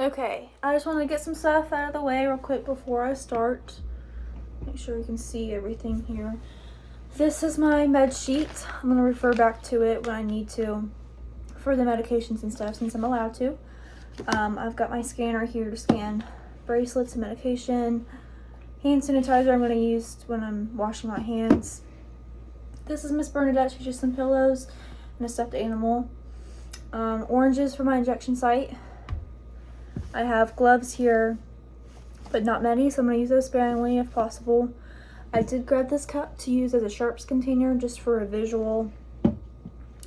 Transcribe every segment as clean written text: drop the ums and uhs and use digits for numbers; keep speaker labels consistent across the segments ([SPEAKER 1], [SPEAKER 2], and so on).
[SPEAKER 1] Okay, I just want to get some stuff out of the way real quick before I start. Make sure you can see everything here. This is my med sheet. I'm going to refer back to it when I need to for the medications and stuff since I'm allowed to. I've got my scanner here to scan bracelets and medication. Hand sanitizer I'm going to use when I'm washing my hands. This is Miss Bernadette. She's just some pillows and a stuffed animal. Oranges for my injection site. I have gloves here, but not many, so I'm going to use those sparingly if possible. I did grab this cup to use as a sharps container just for a visual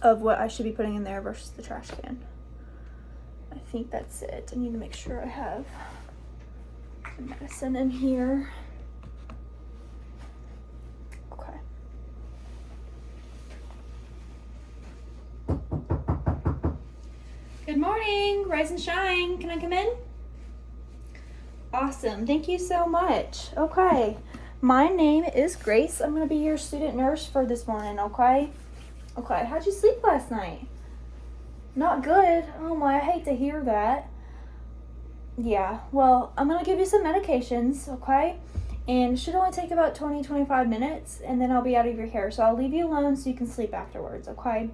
[SPEAKER 1] of what I should be putting in there versus the trash can. I think that's it. I need to make sure I have the medicine in here. Okay. Good morning, rise and shine. Can I come in? Awesome, thank you so much. Okay, my name is Grace. I'm gonna be your student nurse for this morning, okay? Okay, how'd you sleep last night? Not good. Oh my, I hate to hear that. Yeah, well, I'm gonna give you some medications, okay? And it should only take about 20-25 minutes, and then I'll be out of your hair. So I'll leave you alone so you can sleep afterwards, okay?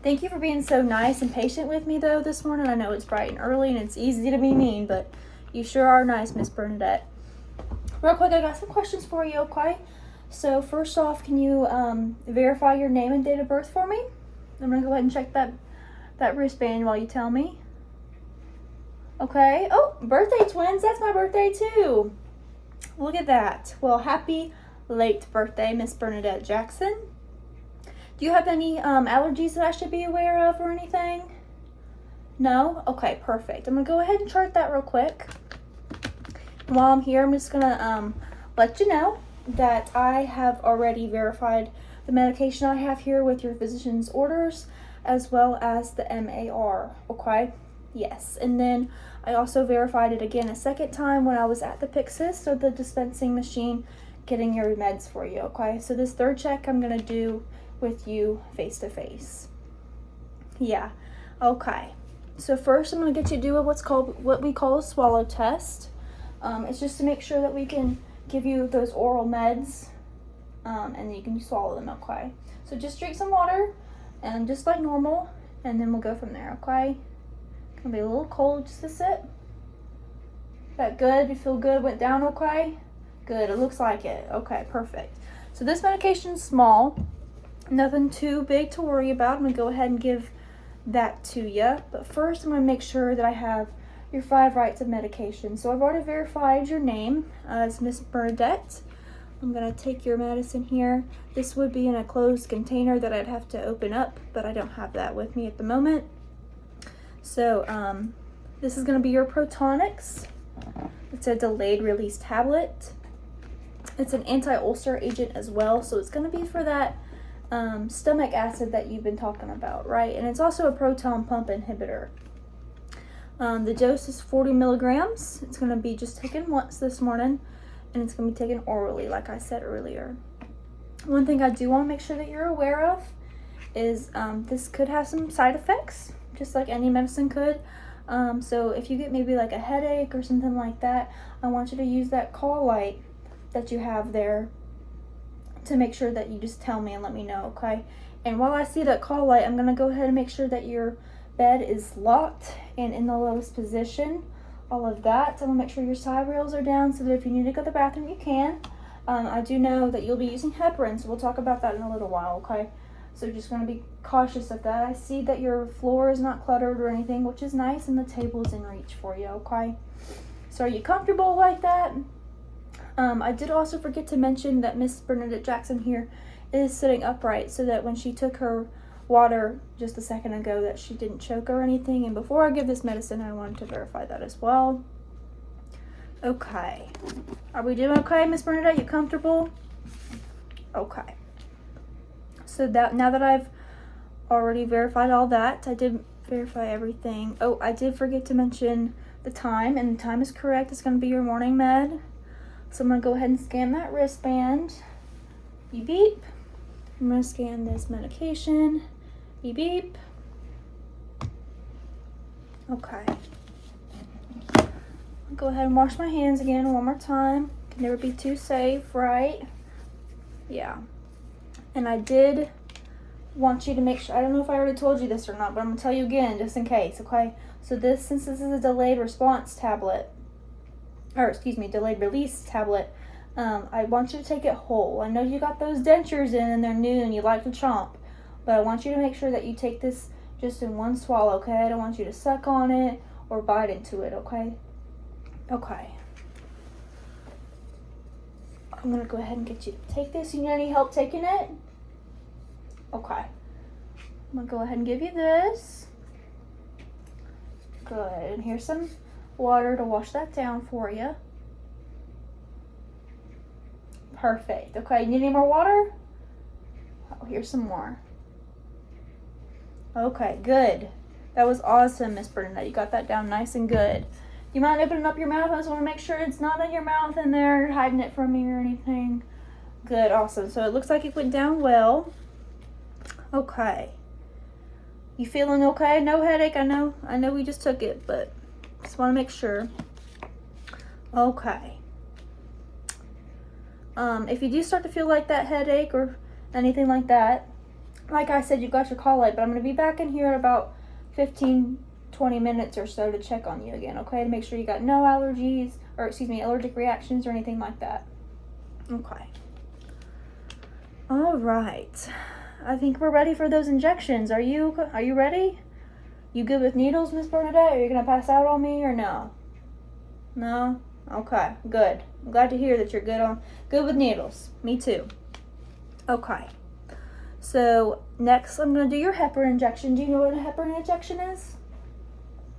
[SPEAKER 1] Thank you for being so nice and patient with me, though, this morning. I know it's bright and early, and it's easy to be mean, but you sure are nice, Miss Bernadette. Real quick, I got some questions for you, okay? So first off, can you verify your name and date of birth for me? I'm going to go ahead and check that wristband while you tell me. Okay. Oh, birthday twins. That's my birthday, too. Look at that. Well, happy late birthday, Miss Bernadette Jackson. Do you have any allergies that I should be aware of or anything? No? Okay, perfect. I'm going to go ahead and chart that real quick. While I'm here, I'm just going to let you know that I have already verified the medication I have here with your physician's orders as well as the MAR, okay? Yes, and then I also verified it again a second time when I was at the Pyxis, or the dispensing machine, getting your meds for you, okay? So this third check I'm going to do with you face to face. Yeah, okay. So first I'm going to get you to do what we call a swallow test. It's just to make sure that we can give you those oral meds and you can swallow them, okay? So just drink some water and just like normal, and then we'll go from there, okay? Gonna be a little cold, just a sip. That good? You feel good? Went down okay? Good, it looks like it. Okay, perfect. So this medication's small. Nothing too big to worry about. I'm going to go ahead and give that to you. But first, I'm going to make sure that I have your 5 rights of medication. So I've already verified your name as Miss Bernadette. I'm going to take your medicine here. This would be in a closed container that I'd have to open up, but I don't have that with me at the moment. So this is going to be your Protonix. It's a delayed release tablet. It's an anti-ulcer agent as well, so it's going to be for that stomach acid that you've been talking about, right? And it's also a proton pump inhibitor. The dose is 40 milligrams. It's going to be just taken once this morning, and it's going to be taken orally, like I said earlier. One thing I do want to make sure that you're aware of is this could have some side effects, just like any medicine could. So if you get maybe like a headache or something like that, I want you to use that call light that you have there to make sure that you just tell me and let me know, okay? And while I see that call light, I'm going to go ahead and make sure that your bed is locked and in the lowest position. All of that. I'm going to make sure your side rails are down so that if you need to go to the bathroom, you can. I do know that you'll be using heparin, so we'll talk about that in a little while, okay? So just going to be cautious of that. I see that your floor is not cluttered or anything, which is nice, and the table is in reach for you, okay? So are you comfortable like that? I did also forget to mention that Miss Bernadette Jackson here is sitting upright so that when she took her water just a second ago that she didn't choke or anything. And before I give this medicine, I wanted to verify that as well. Okay. Are we doing okay, Miss Bernadette? You comfortable? Okay. So that now that I've already verified all that, I did verify everything. Oh, I did forget to mention the time, and the time is correct. It's going to be your morning med. So I'm going to go ahead and scan that wristband. Beep, beep. I'm going to scan this medication. Beep, beep. Okay. go ahead and wash my hands again one more time. Can never be too safe, right? Yeah. And I did want you to make sure, I don't know if I already told you this or not, but I'm going to tell you again just in case, okay? So since this is a delayed response tablet, or excuse me, delayed release tablet, I want you to take it whole. I know you got those dentures in and they're new and you like to chomp, but I want you to make sure that you take this just in one swallow, okay? I don't want you to suck on it or bite into it, okay? Okay. I'm going to go ahead and get you to take this. You need any help taking it? Okay. I'm going to go ahead and give you this. Good. And here's some water to wash that down for you. Perfect. Okay, you need any more water? Oh, here's some more. Okay, good. That was awesome, Miss Bernadette. You got that down nice and good. You mind opening up your mouth? I just want to make sure it's not in your mouth in there, hiding it from me or anything. Good, awesome. So it looks like it went down well. Okay. You feeling okay? No headache? I know we just took it, but just want to make sure. Okay. If you do start to feel like that headache or anything like that, like I said, you got your call light, but I'm going to be back in here in about 15-20 minutes or so to check on you again, okay? To make sure you got no allergies, or excuse me, allergic reactions or anything like that. Okay. All right. I think we're ready for those injections. Are you ready? You good with needles, Miss Bernadette? Are you going to pass out on me or no? No? Okay, good. I'm glad to hear that you're good with needles. Me too. Okay. So next I'm going to do your heparin injection. Do you know what a heparin injection is?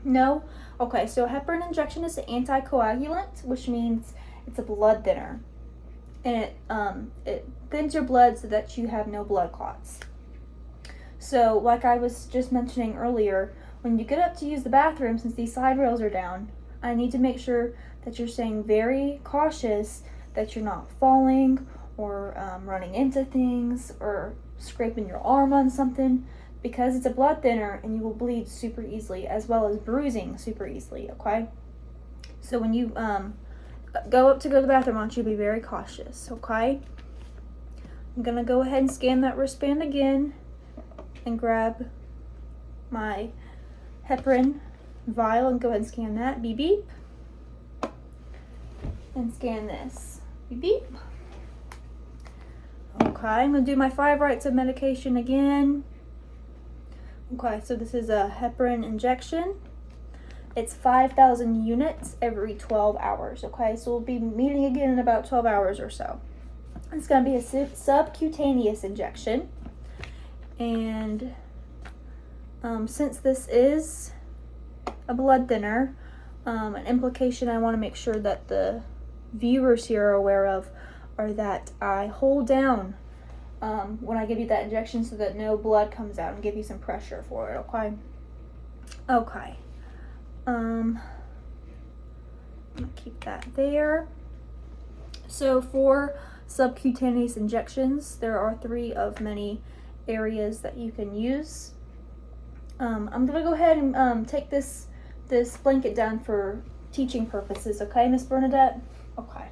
[SPEAKER 1] No? Okay, so a heparin injection is an anticoagulant, which means it's a blood thinner. And it thins your blood so that you have no blood clots. So like I was just mentioning earlier, when you get up to use the bathroom, since these side rails are down, I need to make sure that you're staying very cautious, that you're not falling or running into things or scraping your arm on something, because it's a blood thinner and you will bleed super easily, as well as bruising super easily, okay? So when you go to the bathroom, I want you to be very cautious, okay? I'm going to go ahead and scan that wristband again and grab my heparin vial and go ahead and scan that. Beep, beep. And scan this. Beep, beep. Okay, I'm going to do my 5 rights of medication again. Okay, so this is a heparin injection. It's 5,000 units every 12 hours, okay? So we'll be meeting again in about 12 hours or so. It's going to be a subcutaneous injection. And since this is a blood thinner, an implication I want to make sure that the viewers here are aware of are that I hold down when I give you that injection so that no blood comes out, and give you some pressure for it, okay? Okay. I'm gonna keep that there. So for subcutaneous injections, there are 3 of many areas that you can use. I'm gonna go ahead and take this blanket down for teaching purposes, okay, Miss Bernadette? Okay.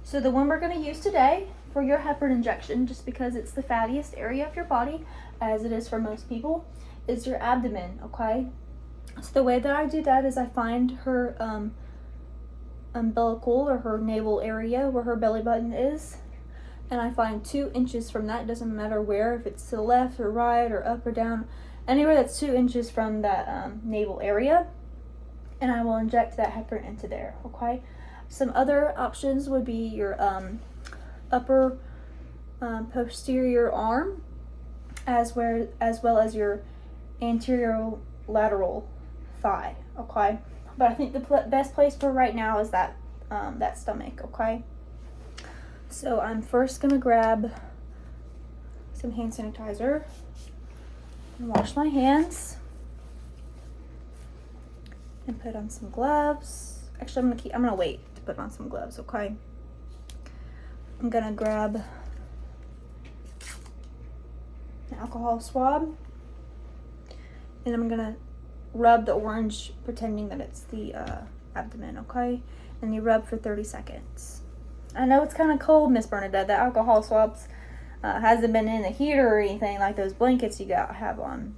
[SPEAKER 1] So the one we're going to use today for your heparin injection, just because it's the fattiest area of your body, as it is for most people, is your abdomen, okay? So the way that I do that is I find her umbilical, or her navel area where her belly button is, and I find 2 inches from that. It doesn't matter where, if it's to the left or right or up or down, anywhere that's 2 inches from that navel area, and I will inject that heparin into there, okay? Some other options would be your upper posterior arm, as well as your anterior lateral thigh, okay? But I think the best place for right now is that stomach, okay? So I'm first gonna grab some hand sanitizer and wash my hands and put on some gloves. Actually, I'm gonna wait to put on some gloves, okay? I'm gonna grab an alcohol swab, and I'm gonna rub the orange, pretending that it's the abdomen, okay? And you rub for 30 seconds. I know it's kind of cold, Miss Bernadette. The alcohol swabs hasn't been in the heater or anything like those blankets you have on.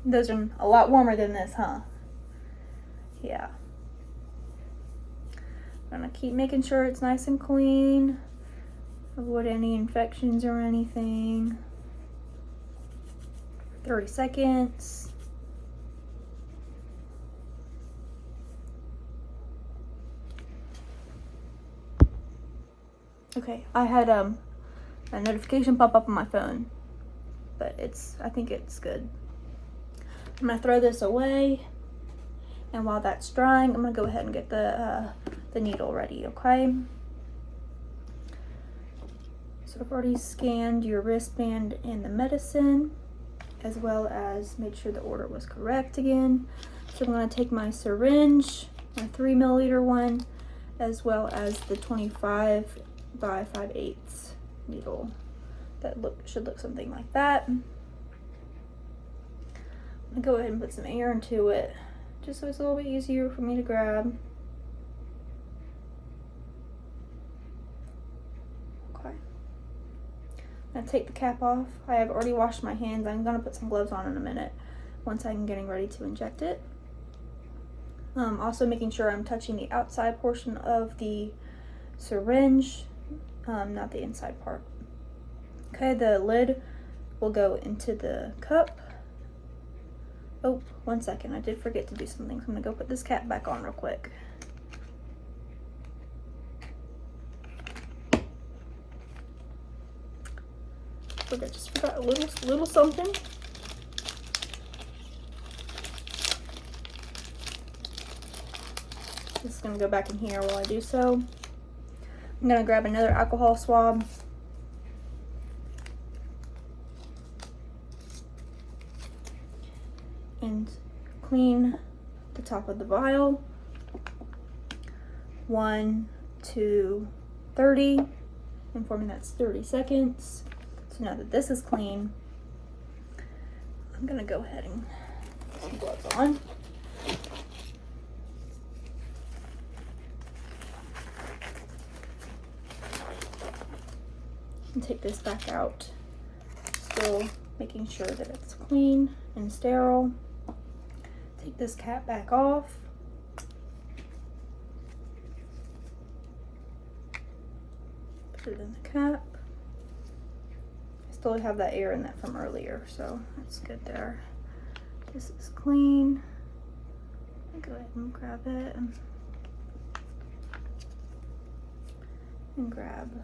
[SPEAKER 1] Those are a lot warmer than this, huh? Yeah. I'm gonna keep making sure it's nice and clean. Avoid any infections or anything. 30 seconds. Okay, I had a notification pop up on my phone, but I think it's good. I'm gonna throw this away, and while that's drying, I'm gonna go ahead and get the needle ready, okay? So I've already scanned your wristband and the medicine, as well as made sure the order was correct again. So I'm gonna take my syringe, my 3 milliliter one, as well as the 25 by 5/8 needle. That should look something like that. I'm gonna go ahead and put some air into it, just so it's a little bit easier for me to grab. Okay. I'm gonna take the cap off. I have already washed my hands. I'm gonna put some gloves on in a minute once I'm getting ready to inject it. Also making sure I'm touching the outside portion of the syringe, not the inside part. Okay, the lid will go into the cup. Oh, 1 second, I did forget to do something. So I'm gonna go put this cap back on real quick. I just forgot a little something. This is gonna go back in here while I do so. I'm gonna grab another alcohol swab. And clean the top of the vial. 1 to 30. Informing that's 30 seconds. So now that this is clean, I'm gonna go ahead and put some gloves on. And take this back out, still making sure that it's clean and sterile. Take this cap back off. Put it in the cap. I still have that air in that from earlier, so that's good there. This is clean. I'll go ahead and grab it and grab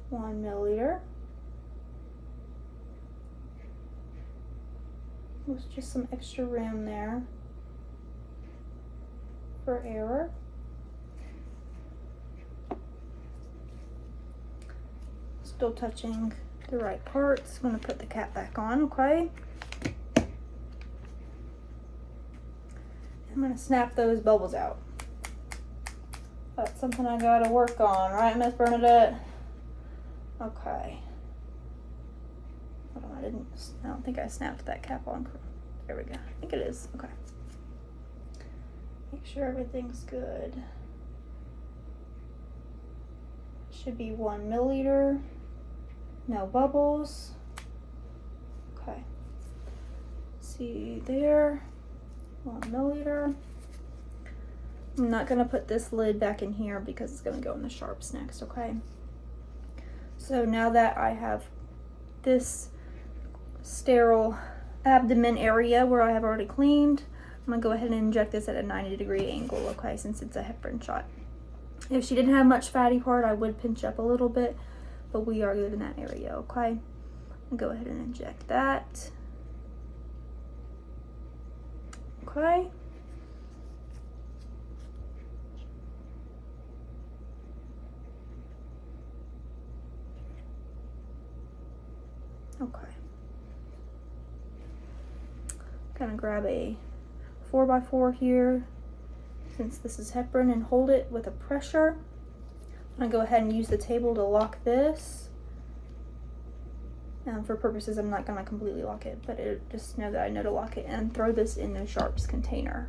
[SPEAKER 1] 1 milliliter. There's just some extra room there for error. Still touching the right parts. I'm going to put the cap back on, okay? I'm going to snap those bubbles out. That's something I got to work on, right, Miss Bernadette? Okay. Hold on, I don't think I snapped that cap on. There we go. I think it is. Okay. Make sure everything's good. Should be 1 milliliter. No bubbles. Okay. See there. 1 milliliter. I'm not gonna put this lid back in here because it's gonna go in the sharps next, okay? So now that I have this sterile abdomen area where I have already cleaned, I'm gonna go ahead and inject this at a 90-degree angle, okay, since it's a heparin shot. If she didn't have much fatty part, I would pinch up a little bit, but we are good in that area, okay? I'll go ahead and inject that. Okay. Okay. Gonna grab a 4x4 here, since this is heparin, and hold it with a pressure. I'm gonna go ahead and use the table to lock this For purposes, I'm not going to completely lock it, but just know that I know to lock it, and throw this in the sharps container.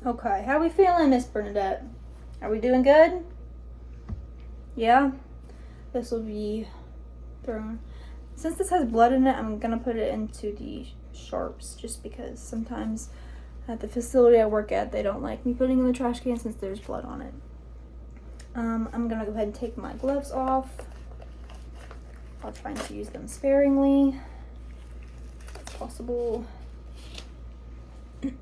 [SPEAKER 1] Okay, how we feeling, Miss Bernadette? Are we doing good? Yeah? This will be thrown. Since this has blood in it, I'm going to put it into the sharps, just because sometimes at the facility I work at, they don't like me putting in the trash can since there's blood on it. I'm going to go ahead and take my gloves off. I'll try to use them sparingly as possible.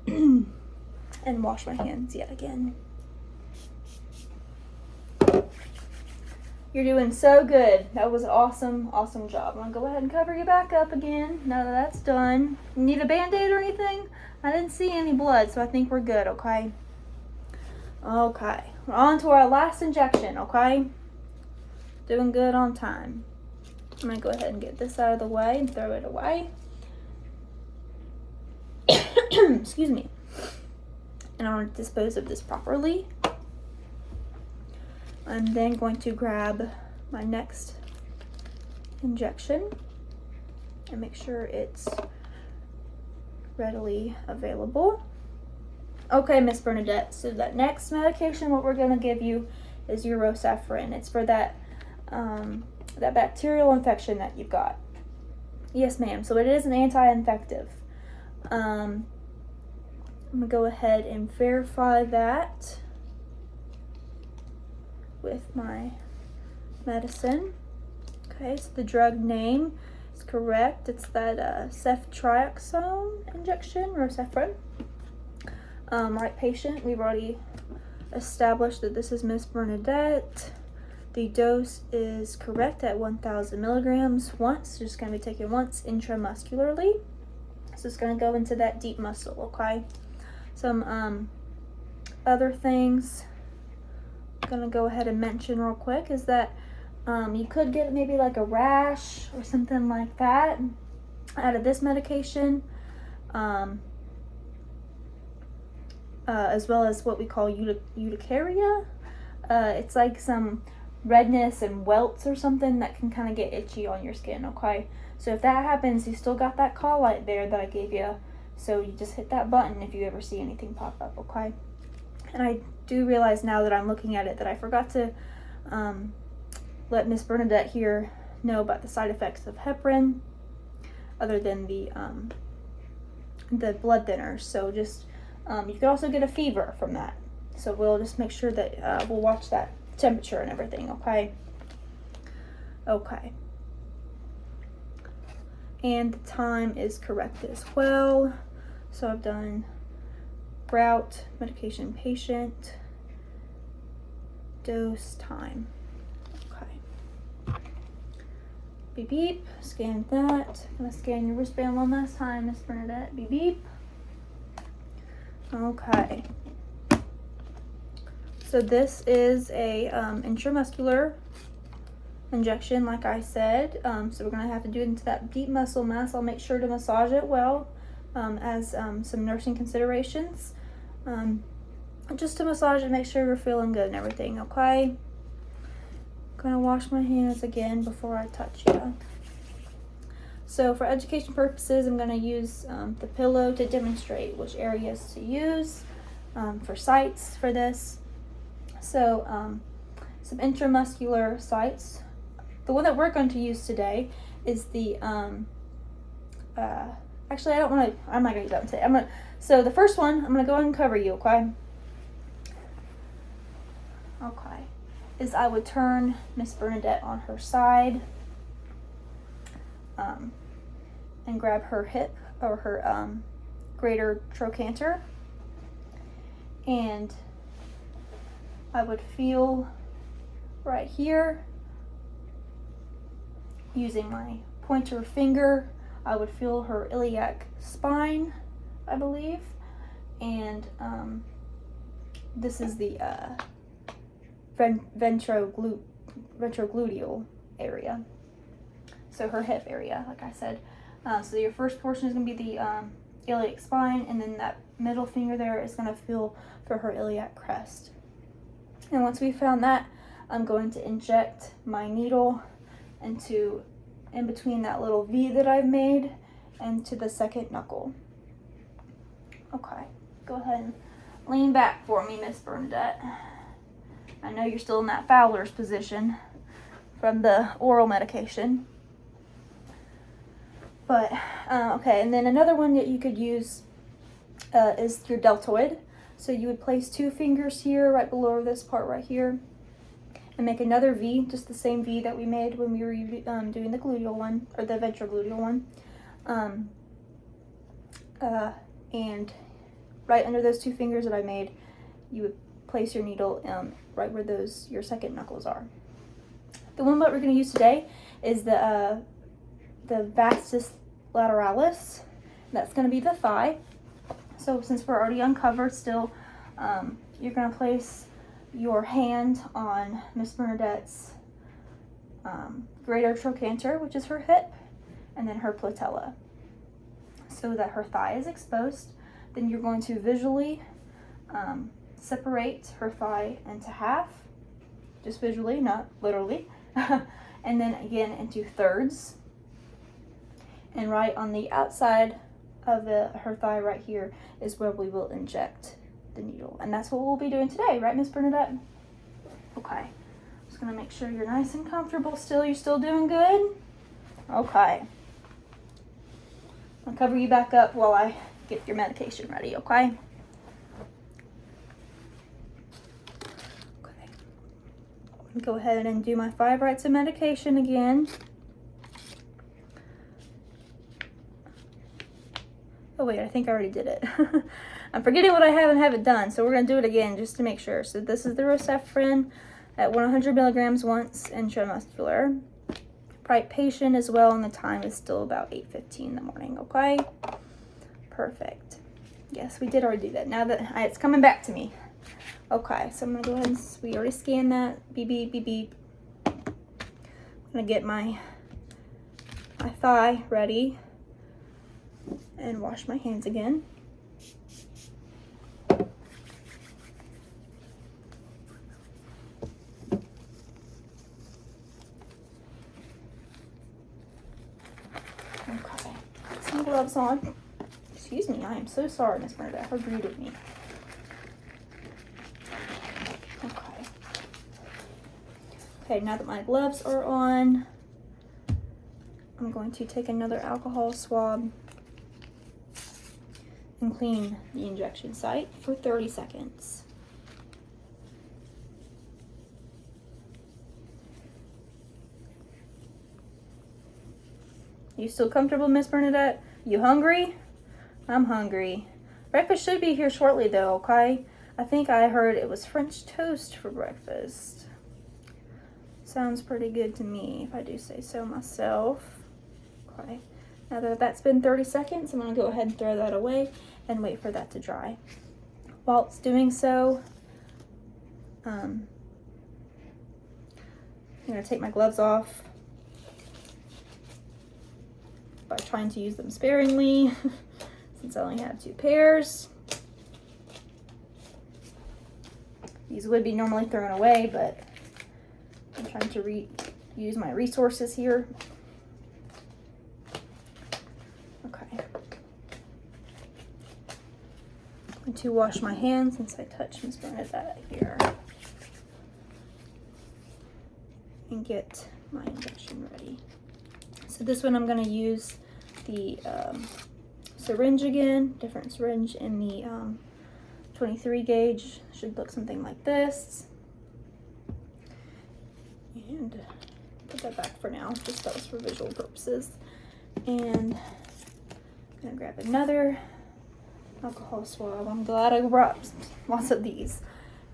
[SPEAKER 1] And wash my hands yet again. You're doing so good. That was an awesome, awesome job. I'm going to go ahead and cover you back up again now that that's done. You need a Band-Aid or anything? I didn't see any blood, so I think we're good, okay? Okay. We're on to our last injection, okay? Doing good on time. I'm going to go ahead and get this out of the way and throw it away. Excuse me. And I want to dispose of this properly. I'm then going to grab my next injection and make sure it's readily available. Okay, Miss Bernadette, so that next medication, what we're going to give you is urosafrin. It's for that that bacterial infection that you've got. Yes, ma'am. So it is an anti-infective. I'm going to go ahead and verify that with my medicine. Okay, so the drug name is correct. It's that ceftriaxone injection, urosafrin. Right patient, we've already established that this is Miss Bernadette. The dose is correct at 1,000 milligrams once. Just going to be taken once intramuscularly. So it's going to go into that deep muscle, okay? Some other things I'm going to go ahead and mention real quick is that you could get maybe like a rash or something like that out of this medication. As well as what we call urticaria. It's like some redness and welts or something that can kind of get itchy on your skin, okay? So if that happens, you still got that call light there that I gave you. So you just hit that button if you ever see anything pop up, okay? And I do realize now that I'm looking at it that I forgot to let Miss Bernadette here know about the side effects of heparin, other than the blood thinners. So just you could also get a fever from that. So we'll just make sure that we'll watch that temperature and everything, okay? Okay. And the time is correct as well. So I've done route, medication, patient, dose, time. Okay. Beep beep, scan that. I'm gonna scan your wristband one last time, Miss Bernadette. Beep beep. Okay. So this is a intramuscular injection, like I said. So we're gonna have to do it into that deep muscle mass. I'll make sure to massage it well as some nursing considerations. Just to massage it, make sure you're feeling good and everything, okay? Gonna wash my hands again before I touch you. So for education purposes, I'm gonna use the pillow to demonstrate which areas to use for sites for this. So some intramuscular sites. The one that we're going to use today is the actually I'm not gonna use that one today. So the first one, I'm gonna go ahead and cover you, okay? Okay. Is I would turn Miss Bernadette on her side and grab her hip or her greater trochanter, and I would feel right here using my pointer finger. I would feel her iliac spine, I believe, and this is the ventrogluteal area. So her hip area, like I said. So your first portion is going to be the iliac spine, and then that middle finger there is going to feel for her iliac crest. And once we found that, I'm going to inject my needle in between that little V that I've made into the second knuckle. Okay, go ahead and lean back for me, Miss Bernadette. I know you're still in that Fowler's position from the oral medication. But, okay, and then another one that you could use is your deltoid. So you would place 2 fingers here, right below this part right here, and make another V, just the same V that we made when we were doing the gluteal one, or the ventrogluteal one. And right under those 2 fingers that I made, you would place your needle right where your second knuckles are. The one that we're going to use today is the vastus lateralis. That's going to be the thigh. So since we're already uncovered still, you're going to place your hand on Miss Bernadette's greater trochanter, which is her hip, and then her patella, so that her thigh is exposed. Then you're going to visually separate her thigh into half, just visually, not literally, and then again into thirds. And right on the outside of her thigh right here is where we will inject the needle. And that's what we'll be doing today, right, Miss Bernadette? Okay. Just gonna make sure you're nice and comfortable still. You're still doing good? Okay. I'll cover you back up while I get your medication ready, okay? Okay. Go ahead and do my 5 rights of medication again. Oh wait, I think I already did it. I'm forgetting what I have and haven't done, so we're going to do it again just to make sure. So this is the Rosefrin at 100 milligrams once intramuscular. Right patient as well, and the time is still about 8:15 in the morning, okay? Perfect. Yes, we did already do that. Now that it's coming back to me. Okay, so I'm going to go ahead and, we already scanned that. Beep, beep, beep, beep. I'm going to get my thigh ready and wash my hands again. Okay, some gloves on. Excuse me, I am so sorry, Miss Bernadette. How rude of me. Okay. Okay, now that my gloves are on, I'm going to take another alcohol swab and clean the injection site for 30 seconds. You still comfortable, Miss Bernadette? You hungry? I'm hungry. Breakfast should be here shortly though, okay? I think I heard it was French toast for breakfast. Sounds pretty good to me, if I do say so myself. Okay. Now that that's been 30 seconds, I'm going to go ahead and throw that away and wait for that to dry. While it's doing so, I'm going to take my gloves off by trying to use them sparingly since I only have 2 pairs. These would be normally thrown away, but I'm trying to use my resources here. To wash my hands since I touched Miss Bernadette here, and get my injection ready. So this one I'm going to use the syringe again, different syringe in the 23 gauge. Should look something like this. And put that back for now, just that was for visual purposes. And I'm going to grab another alcohol swab. I'm glad I brought lots of these.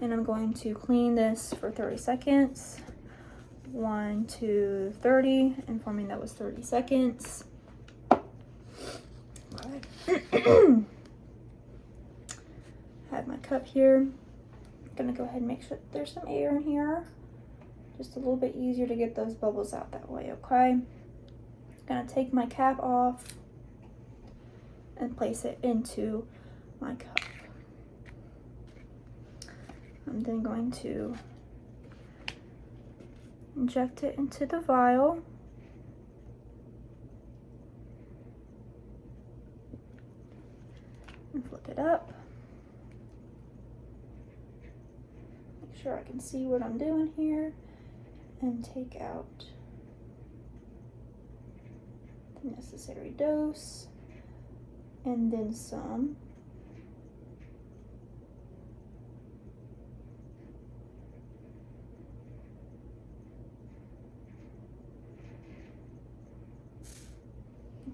[SPEAKER 1] And I'm going to clean this for 30 seconds. 1, 2, 30. Informing that was 30 seconds. Okay. Have my cup here. I'm gonna go ahead and make sure that there's some air in here. Just a little bit easier to get those bubbles out that way, okay? I'm gonna take my cap off and place it into my cup. I'm then going to inject it into the vial. And flip it up. Make sure I can see what I'm doing here. And take out the necessary dose. And then some.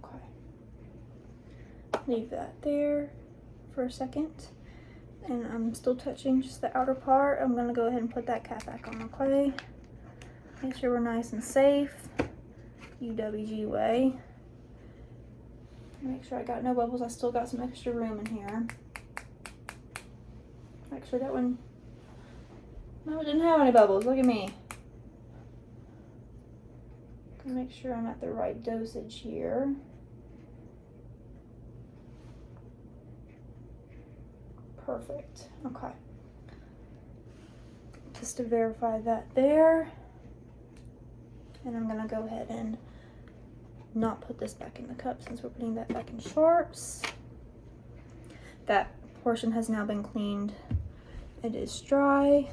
[SPEAKER 1] Okay. Leave that there for a second. And I'm still touching just the outer part. I'm gonna go ahead and put that cap back on, okay? Make sure we're nice and safe. UWG way. Make sure I got no bubbles. I still got some extra room in here. Actually, that one, no, it didn't have any bubbles. Look at me. Gonna make sure I'm at the right dosage here. Perfect. Okay. Just to verify that there. And I'm gonna go ahead and not put this back in the cup since we're putting that back in sharps. That portion has now been cleaned. It is dry.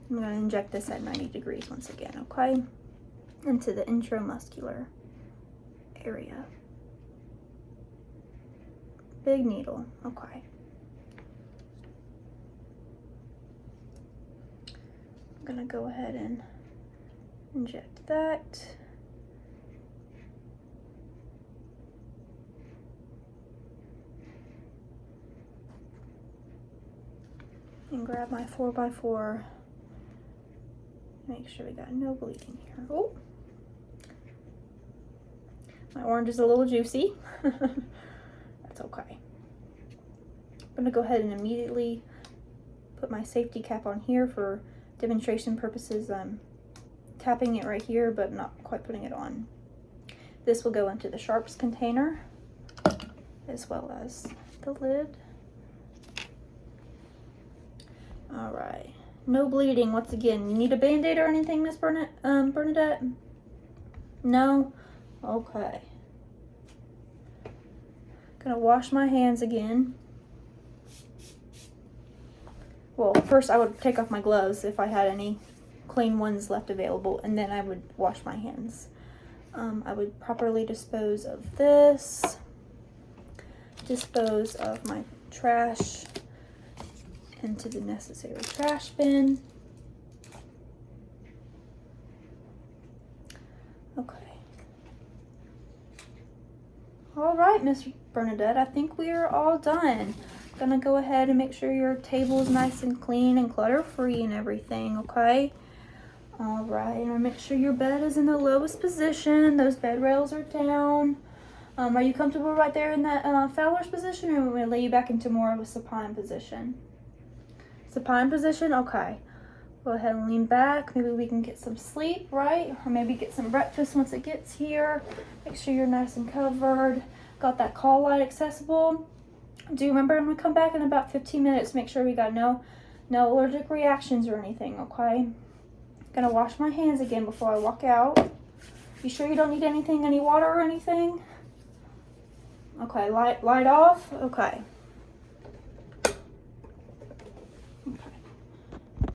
[SPEAKER 1] I'm going to inject this at 90 degrees once again, okay? Into the intramuscular area. Big needle, okay. I'm going to go ahead and inject that. And grab my 4x4. Make sure we got no bleeding here. Oh, my orange is a little juicy. That's okay. I'm gonna go ahead and immediately put my safety cap on here for demonstration purposes. I'm tapping it right here, but not quite putting it on. This will go into the sharps container as well as the lid. All right, no bleeding once again. You need a Band-Aid or anything, Miss Bernadette? No? Okay. Gonna wash my hands again. Well, first I would take off my gloves if I had any clean ones left available, and then I would wash my hands. I would properly dispose of this, dispose of my trash into the necessary trash bin. Okay. All right, Miss Bernadette, I think we are all done. Gonna go ahead and make sure your table is nice and clean and clutter-free and everything, okay? All right, and make sure your bed is in the lowest position. Those bed rails are down. Are you comfortable right there in that Fowler's position, or will we lay you back into more of a supine position? Supine position, okay. Go ahead and lean back. Maybe we can get some sleep, right? Or maybe get some breakfast once it gets here. Make sure you're nice and covered. Got that call light accessible. Do you remember I'm gonna come back in about 15 minutes. Make sure we got no allergic reactions or anything, okay? Gonna wash my hands again before I walk out. You sure you don't need anything, any water or anything? Okay, light off? Okay.